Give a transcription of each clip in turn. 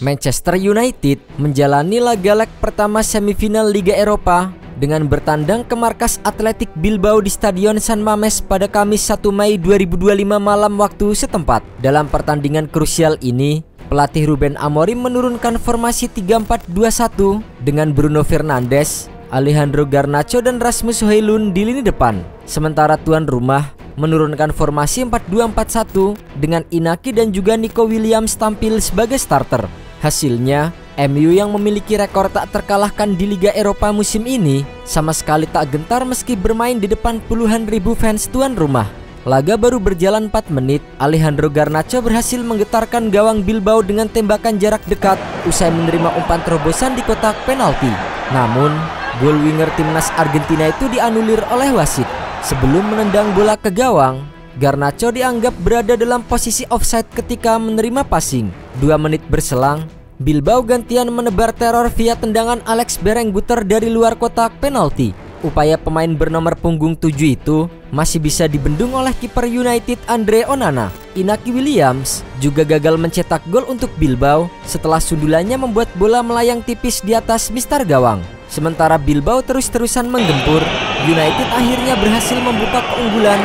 Manchester United menjalani laga leg pertama semifinal Liga Eropa dengan bertandang ke markas Athletic Bilbao di Stadion San Mamés pada Kamis 1 Mei 2025 malam waktu setempat. Dalam pertandingan krusial ini, pelatih Ruben Amorim menurunkan formasi 3-4-2-1 dengan Bruno Fernandes, Alejandro Garnacho dan Rasmus Højlund di lini depan. Sementara tuan rumah menurunkan formasi 4-2-4-1 dengan Inaki dan juga Nico Williams tampil sebagai starter. Hasilnya, MU yang memiliki rekor tak terkalahkan di Liga Eropa musim ini sama sekali tak gentar meski bermain di depan puluhan ribu fans tuan rumah. Laga baru berjalan 4 menit, Alejandro Garnacho berhasil menggetarkan gawang Bilbao dengan tembakan jarak dekat usai menerima umpan terobosan di kotak penalti. Namun, gol winger timnas Argentina itu dianulir oleh wasit. Sebelum menendang bola ke gawang, Garnacho dianggap berada dalam posisi offside ketika menerima passing. 2 menit berselang, Bilbao gantian menebar teror via tendangan Alex Berenguer dari luar kotak penalti. Upaya pemain bernomor punggung 7 itu masih bisa dibendung oleh kiper United Andre Onana. Inaki Williams juga gagal mencetak gol untuk Bilbao setelah sundulannya membuat bola melayang tipis di atas mistar gawang. Sementara Bilbao terus-terusan menggempur, United akhirnya berhasil membuka keunggulan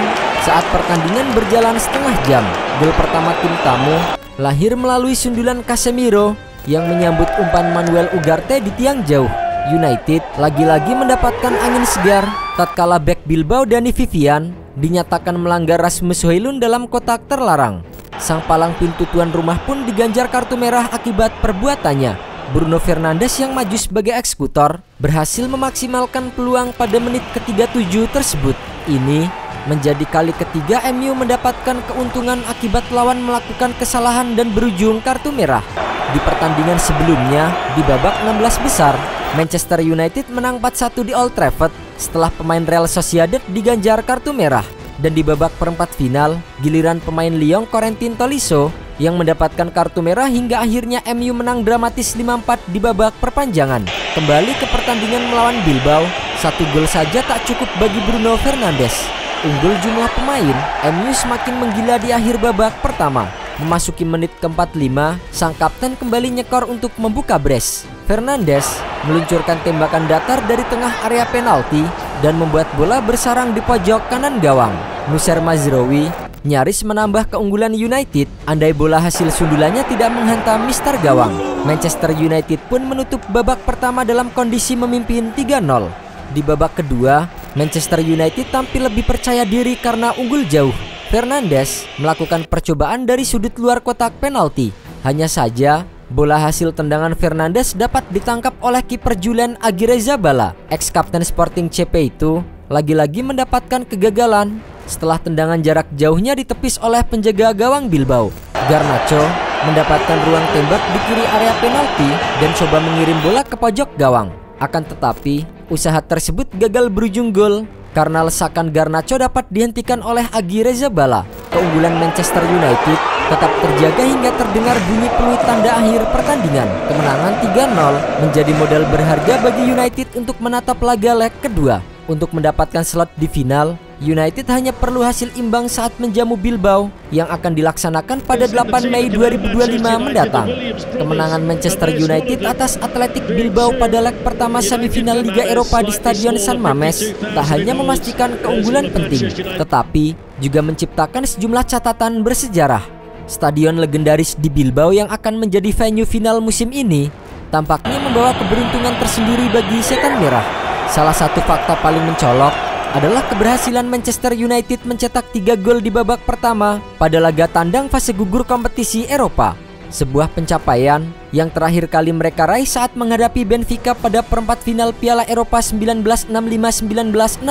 saat pertandingan berjalan setengah jam. Gol pertama tim tamu lahir melalui sundulan Casemiro yang menyambut umpan Manuel Ugarte di tiang jauh. United lagi-lagi mendapatkan angin segar tatkala bek Bilbao Dani Vivian dinyatakan melanggar Rasmus Højlund dalam kotak terlarang. Sang palang pintu tuan rumah pun diganjar kartu merah akibat perbuatannya. Bruno Fernandes yang maju sebagai eksekutor berhasil memaksimalkan peluang pada menit ke-37 tersebut. Ini menjadi kali ketiga MU mendapatkan keuntungan akibat lawan melakukan kesalahan dan berujung kartu merah. Di pertandingan sebelumnya, di babak 16 besar, Manchester United menang 4-1 di Old Trafford setelah pemain Real Sociedad diganjar kartu merah. Dan di babak perempat final, giliran pemain Lyon Corentin Tolisso yang mendapatkan kartu merah hingga akhirnya MU menang dramatis 5-4 di babak perpanjangan. Kembali ke pertandingan melawan Bilbao, 1 gol saja tak cukup bagi Bruno Fernandes. Unggul jumlah pemain, MU semakin menggila di akhir babak pertama. Memasuki menit ke-45, sang kapten kembali nyekor untuk membuka brace. Fernandes meluncurkan tembakan datar dari tengah area penalti dan membuat bola bersarang di pojok kanan gawang. Nussair Mazraoui nyaris menambah keunggulan United andai bola hasil sundulannya tidak menghantam mistar gawang. Manchester United pun menutup babak pertama dalam kondisi memimpin 3-0. Di babak kedua, Manchester United tampil lebih percaya diri karena unggul jauh. Fernandes melakukan percobaan dari sudut luar kotak penalti. Hanya saja, bola hasil tendangan Fernandes dapat ditangkap oleh kiper Julen Aguirrezabala. Ex-kapten Sporting CP itu lagi-lagi mendapatkan kegagalan setelah tendangan jarak jauhnya ditepis oleh penjaga gawang Bilbao. Garnacho mendapatkan ruang tembak di kiri area penalti dan coba mengirim bola ke pojok gawang. Akan tetapi, usaha tersebut gagal berujung gol karena lesakan Garnacho dapat dihentikan oleh Aguirrezabala. Keunggulan Manchester United tetap terjaga hingga terdengar bunyi peluit tanda akhir pertandingan. Kemenangan 3-0 menjadi modal berharga bagi United untuk menatap laga leg kedua. Untuk mendapatkan slot di final, United hanya perlu hasil imbang saat menjamu Bilbao yang akan dilaksanakan pada 8 Mei 2025 mendatang. Kemenangan Manchester United atas Athletic Bilbao pada leg pertama semifinal Liga Eropa di Stadion San Mamés tak hanya memastikan keunggulan penting, tetapi juga menciptakan sejumlah catatan bersejarah. Stadion legendaris di Bilbao yang akan menjadi venue final musim ini tampaknya membawa keberuntungan tersendiri bagi Setan Merah. Salah satu fakta paling mencolok adalah keberhasilan Manchester United mencetak 3 gol di babak pertama pada laga tandang fase gugur kompetisi Eropa. Sebuah pencapaian yang terakhir kali mereka raih saat menghadapi Benfica pada perempat final Piala Eropa 1965-1966.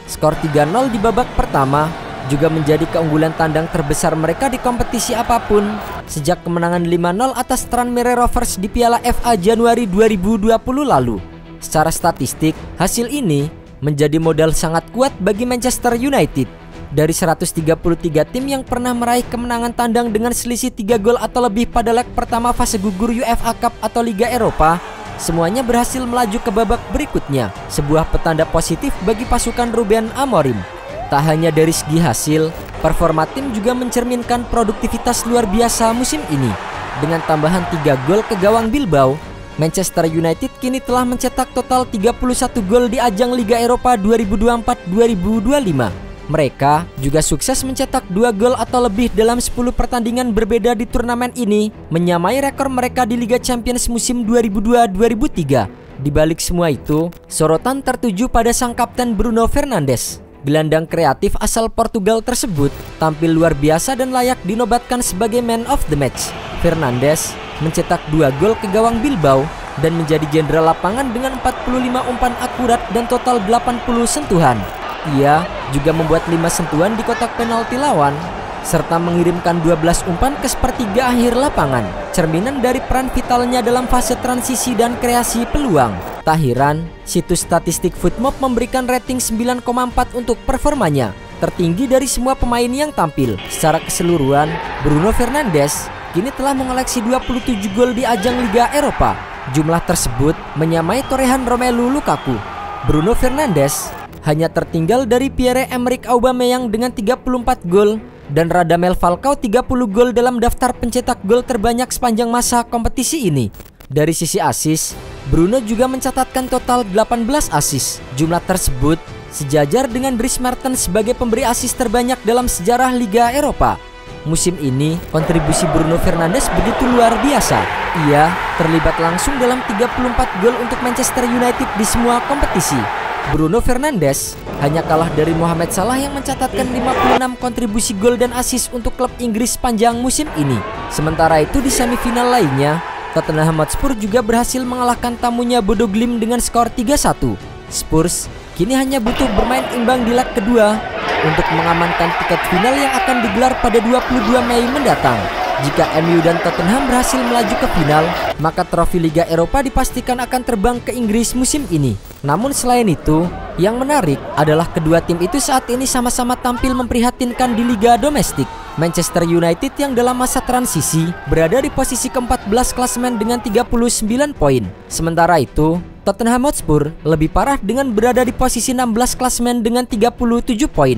Skor 3-0 di babak pertama juga menjadi keunggulan tandang terbesar mereka di kompetisi apapun sejak kemenangan 5-0 atas Tranmere Rovers di Piala FA Januari 2020 lalu. Secara statistik, hasil ini menjadi modal sangat kuat bagi Manchester United. Dari 133 tim yang pernah meraih kemenangan tandang dengan selisih 3 gol atau lebih pada leg pertama fase gugur UEFA Cup atau Liga Eropa, semuanya berhasil melaju ke babak berikutnya. Sebuah petanda positif bagi pasukan Ruben Amorim. Tak hanya dari segi hasil, performa tim juga mencerminkan produktivitas luar biasa musim ini. dengan tambahan 3 gol ke gawang Bilbao, Manchester United kini telah mencetak total 31 gol di ajang Liga Eropa 2024-2025. Mereka juga sukses mencetak 2 gol atau lebih dalam 10 pertandingan berbeda di turnamen ini, menyamai rekor mereka di Liga Champions musim 2002-2003. Di balik semua itu, sorotan tertuju pada sang kapten Bruno Fernandes. Gelandang kreatif asal Portugal tersebut tampil luar biasa dan layak dinobatkan sebagai man of the match. Fernandes mencetak 2 gol ke gawang Bilbao dan menjadi jenderal lapangan dengan 45 umpan akurat dan total 80 sentuhan. Ia juga membuat 5 sentuhan di kotak penalti lawan serta mengirimkan 12 umpan ke sepertiga akhir lapangan, cerminan dari peran vitalnya dalam fase transisi dan kreasi peluang. Tak heran, situs statistik Footmob memberikan rating 9,4 untuk performanya, tertinggi dari semua pemain yang tampil. Secara keseluruhan, Bruno Fernandes kini telah mengoleksi 27 gol di ajang Liga Eropa. Jumlah tersebut menyamai torehan Romelu Lukaku. Bruno Fernandes hanya tertinggal dari Pierre-Emerick Aubameyang dengan 34 gol dan Radamel Falcao 30 gol dalam daftar pencetak gol terbanyak sepanjang masa kompetisi ini. Dari sisi assist, Bruno juga mencatatkan total 18 assist. Jumlah tersebut sejajar dengan Dries Mertens sebagai pemberi assist terbanyak dalam sejarah Liga Eropa. Musim ini, kontribusi Bruno Fernandes begitu luar biasa. Ia terlibat langsung dalam 34 gol untuk Manchester United di semua kompetisi. Bruno Fernandes hanya kalah dari Mohamed Salah yang mencatatkan 56 kontribusi gol dan assist untuk klub Inggris sepanjang musim ini. Sementara itu di semifinal lainnya, Tottenham Hotspur juga berhasil mengalahkan tamunya Bodo Glimt dengan skor 3-1. Spurs kini hanya butuh bermain imbang di leg kedua untuk mengamankan tiket final yang akan digelar pada 22 Mei mendatang. Jika MU dan Tottenham berhasil melaju ke final, maka trofi Liga Eropa dipastikan akan terbang ke Inggris musim ini. Namun selain itu, yang menarik adalah kedua tim itu saat ini sama-sama tampil memprihatinkan di Liga domestik. Manchester United yang dalam masa transisi berada di posisi ke-14 klasemen dengan 39 poin. Sementara itu, Tottenham Hotspur lebih parah dengan berada di posisi 16 klasemen dengan 37 poin.